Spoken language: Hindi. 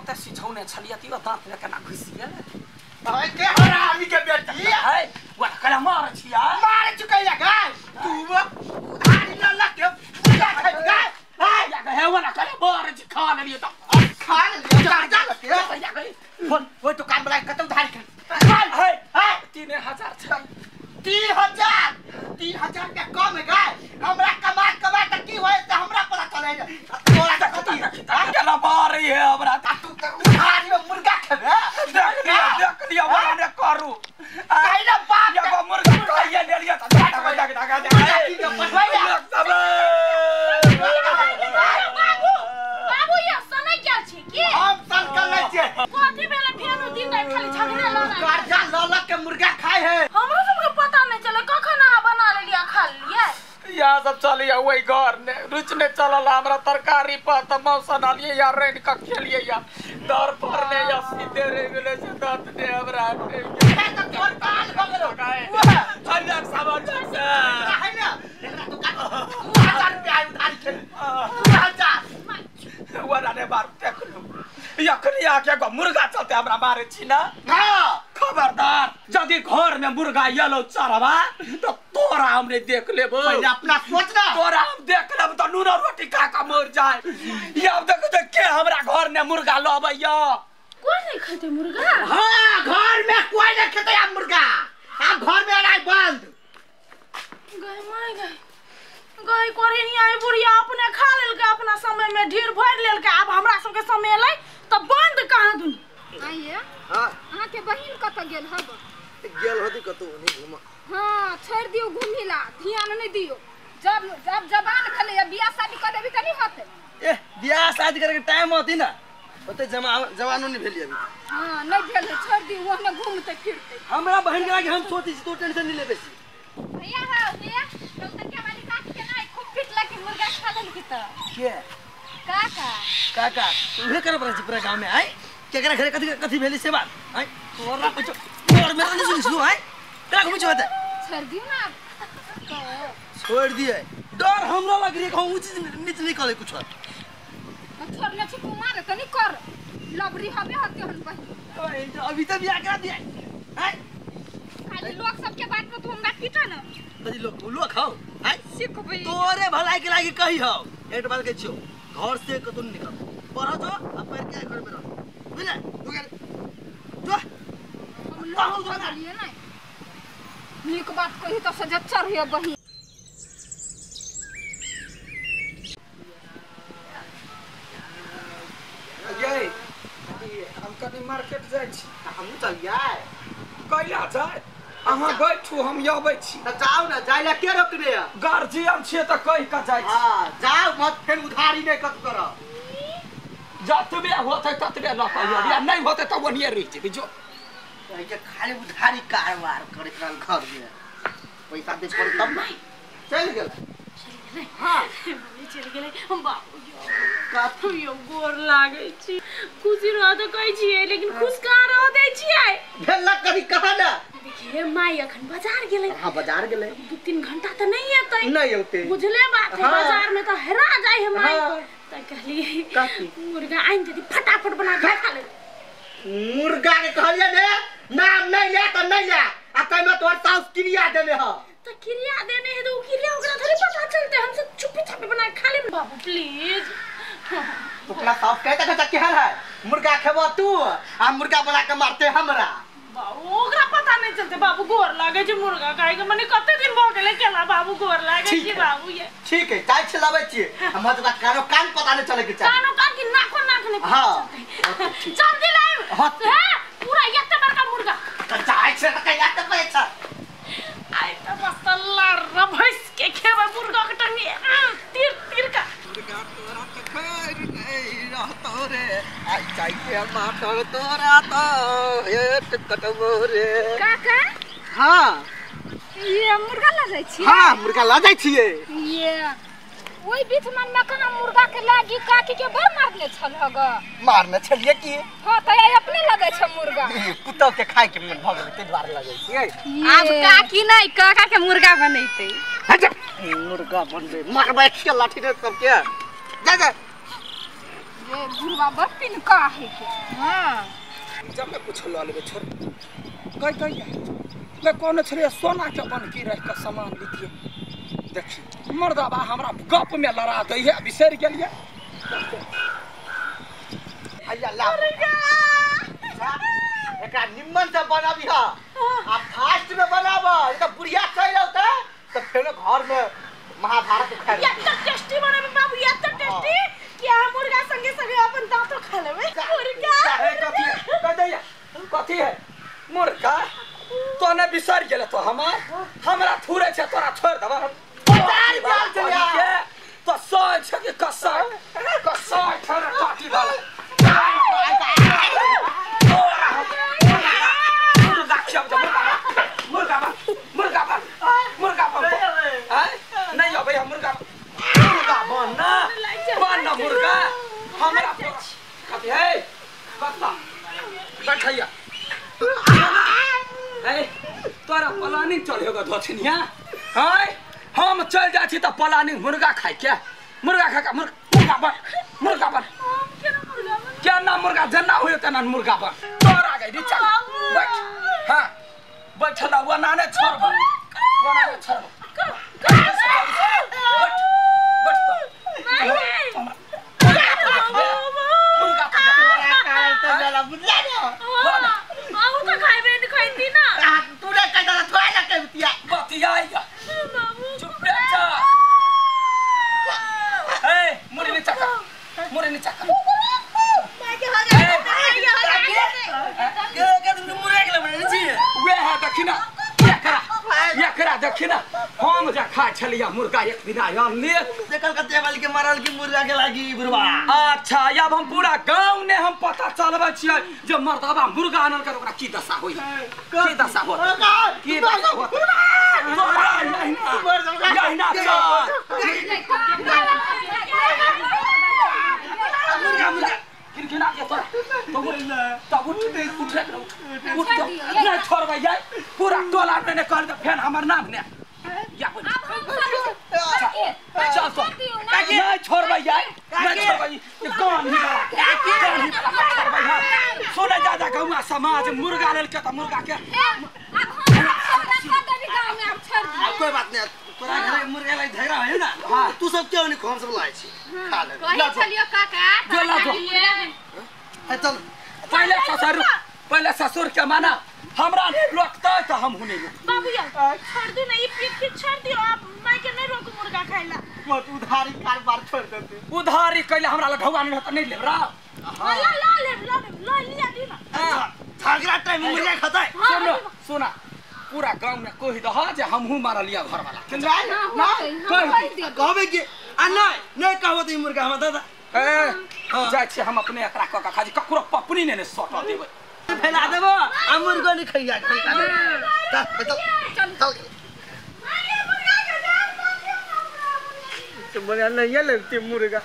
ते सिझौने छलिया ती दांत में केना घुसि गेल भाई के हरामी के बेटी है वो कला मार छिया मार चुकैया गाय तू उधारी न लग के पूजा खाइ गाय हाय या के हेवन कला मार छी खा लेलिए त खा ले जा के या के वो दुकान वाला कत उधारी कर है हाय 3000 छै 3000 के कम है गाय हमरा कमा त की होय त हमरा पता चले तोरा त कती केला मार रही है हमरा तू त उधारी में मुर्गा खेबे देख लिया वाला ने करू काई ना बाप या को मुर्गा खाइए ले लिया त बाबू ये सने गेल छी की हम सन कर ले छे कथि भेले फेनु दिन रात खाली झगड़े लड़ा कर्जा ल के मुर्गा खाए है हमरो सबके पता नहीं चले कखन आ बना लेलिया खा लिए या सब चलिए वही घर ने रुच ने चलल हमरा तरकारी पर त मौसन आलिए या रेड का खेलिए या दर पर ने या सीधे रे गेले से दांत ने हमरा के त तोर काल बगलो गाय अलग सामान से है ना एकरा दुकान 2000 रुपया उधारी खेल 2000 वाला ने बार देखलू या कलिया के गो मुर्गा चलते हमरा मारे छी ना हां खबरदार यदि घर में मुर्गा येलो चरवा तो तोरा हमने देख लेबो पहले अपना सोच ना तोरा हम देख लेब त नून रोटी खा के मर जाए या देख के हमरा घर ने मुर्गा लबैया कोई नहीं खाते मुर्गा हां घर में कोई नहीं खेते आ मुर्गा आ घर में अनाज बंद गए माय गए करे नहीं आई बुढ़िया अपने खा लेल के अपना समय में ढेर भर लेल के अब हमरा सब के समय एलै त बंद कहां दुन आइए हां अहाँ के बहिन कत गेल हब गेल होती कतो नहीं घुमा हां छोड़ दियो घुमिला ध्यान नहीं दियो जब जवान खले बियाह शादी कर देबी त नहीं होते ए बियाह शादी करे के टाइम होती ना ओते जवानो नहीं भेली अभी हां नहीं भेल छोड़ दियो वहां घूमते फिरते हमरा बहन के लागे हम सोची तो टेंशन नहीं लेबे छी भैया हां भैया डॉक्टर के वाली काकी के नहीं खूब पिटला के मुर्गा खा लेल की त के काका उहे करे पड़े पूरा गांव में आइ केकरा घरे कथि भेली से बात आइ तोरा कुछ तोर मेरा नहीं सुनिस लो आइ तेरा कुछ होता छोड़ दियो ना छोड़ दिए डर हमरा लग रही कहूं ऊंच नीच नहीं करे कुछ छोड़ना छी कुमार त नहीं कर लबरी हबे हते हन बहिन अभी तक बियाह करा दिया आइ खाली लोग सबके बात में तू हमरा पीटा ना कथि लोग खाओ आइ सीखबे तोरे भलाई के लागी कही हो एक बात के छियो घर से कतु निकल पढ़ो जो अब पैर के घर में रह बुझले तू के जो हम लोग बना लिए ना नीक बात कही तो सजच्चर है बहिन ये हम कनी मार्केट जाय छी हम चल जाए कइला जाय अहाँ बैठू हम आबै छी त जाओ ना जाइला के रोकने है गार्जियन छिए त कहि का जाय छी हां जाओ मत फिर उधारी नहीं कत करो जतबे होते ततबे ल कहियो या नहीं होते त ओनिए रह जेबे जो ये खाली उधारी कारोबार करे रहल घर में पैसा दे पड़ तब नहीं चल गेल हां चल गेलै हम बाबू यो गोर लागे छी खुशी रह त कहै छियै लेकिन खुश कहाँ रह दै छियै भेला कभी कहा ना देखिए माई अखन बाजार गेलै हां बाजार गेलै 2-3 घंटा त नहीं एतै नहीं होते बुझले बात है बाजार में तो हेरा जाय है माई हाँ। त कहलिए काकी मुर्गा आइन दे फटाफट बना के खा ले मुर्गा के कहलिए ने नाम नहीं ले तो नहीं ले आ कहीं में तोर साउस क्रिया देले ह तो क्रिया देने है तो क्रिया ओकरा थोड़ी पता चलते हम सब चुपे चापे बना के खा ले बाबू प्लीज अपना साउस कहता कहता क्या है मुर्गा खेबो तू आ मुर्गा बना के मारते हमरा बाबू ओकरा पता नहीं चलते बाबू गोर लागे जे मुर्गा खाए के मने कते दिन भ गेले केला बाबू गोर लागे छी बाबू ये ठीक है चाय खिलावे छी हम तो कानो कान पता नहीं चले के चाहिए कानो कान की नाखो नाखने हां जल्दी लाए हाँ। पूरा एते बड़का मुर्गा चाय से त कहिया त पैसा आई त बस लड़ भैंस के खेबे मुर्गा के टंगी तीर तीर का मुर्गा तोरा के खैर नहीं रहतो रे आई चाय के माथर तोरा तो हे कटबो रे काका हां ये मुर्गा ला जाय छी हां मुर्गा ला जाय छिए ये ओई बीच में मकना मुर्गा के लागी काकी के बर मारले छल हग मारने छलिए की हां त अपने लगे छ मुर्गा कुत्ता के खाए के मन भ गेल ते द्वार लगे छिए अब काकी नहीं काका के मुर्गा बनैते मुर्गा बनबे मारबे के लाठी रे सब के जा जा जे बुढ़वा बप्पिन का है के हाँ जब मैं कुछ ला लेबे छोड़ कह मैं कौन छे सोना के बन की रह के सामान लीजिए देखी मर्दाबा हमरा गप में लड़ा दै है बिसर गेलिए भैया ला एकरा निम्मन से बनाबी हा आ फास्ट में बनाबा त बुढ़िया चल औते त फेर घर में महाभारत खाए या तो टेस्टी बने बाबू या तो टेस्टी कि हम मुर्गा संगे संगे अपन दांतो खा लेबे मुर्गा है कथी कह दैया कथी है मुर्गा तो ने बिसर गेले तो हमरा थुरे छे तोरा छोड़ देबा चार जाल चलिया तो सोच छे कि कसा छोड़ काटी वाला नहीं हो भैया मुर्गा बनना मुर्गा हमरा कथी है बता बैठैया तोरा प्लानिंग चलेगा धोछनिया है हम चल जा छी त प्लानिंग मुर्गा खाए के मुर्गा खा के मुर्गा बन क्या ना मुर्गा जना होय तना मुर्गा बन तोरा गई दी चल बैठ हां बैठ ना वो नाने छोड़ बन वो नाने छोड़ देखिना हम जा खा छलिया मुर्गा एक दिन आयल ले कलकत्ते वाली के मारल की मुर्गा के लागी बुढ़वा अच्छा अब हम पूरा गांव ने हम पता चलबे छियै जे मर्दाबा मुर्गा आनल कर ओकरा की दशा होई की दशा होत की दशा होत तोरा यही ना मुर्गा किरकिना के तोरा तब उठ नहीं छोड़बै जाय पूरा टोला ने कर दे फेन हमर नाम ने या बोल चल तो नहीं छोड़बै जाय नहीं छोड़बै ये कौन ही सुने ज्यादा गौवा समाज मुर्गा लेल के त मुर्गा के कोई बात नहीं तोरा घरे मुर्गा लाई झगड़ा है ना हां तू सब क्यों नहीं खोम सब लाए छी खा ले कहे छलियो काका जो ला दो चल पहले ससुर के माना हमरा नहीं रोकता तो हम हुने बाबू यार छोड़ दो ना ये पीठ छोड़ दियो आप मैं के नहीं रोक मुर्गा खाइला मत उधारी कारोबार छोड़ देते उधारी कइले हमरा ल ढौआ नहीं त नहीं लेब रा ला लिया दी ना झगड़ा टाइम मुर्गा खाता है सुना पूरा गांव में कहि दह जे हमहु मार लिया घर वाला ना कहबे कि आ नहीं कहबो त मुर्गा हम दादा जाय छी हम अपने एकरा क के खाजी ककरो पपनी ने सट देबै फैला देबो आ मुर्गा नहीं खइया चल तो बना नहीं लगती मुर्गा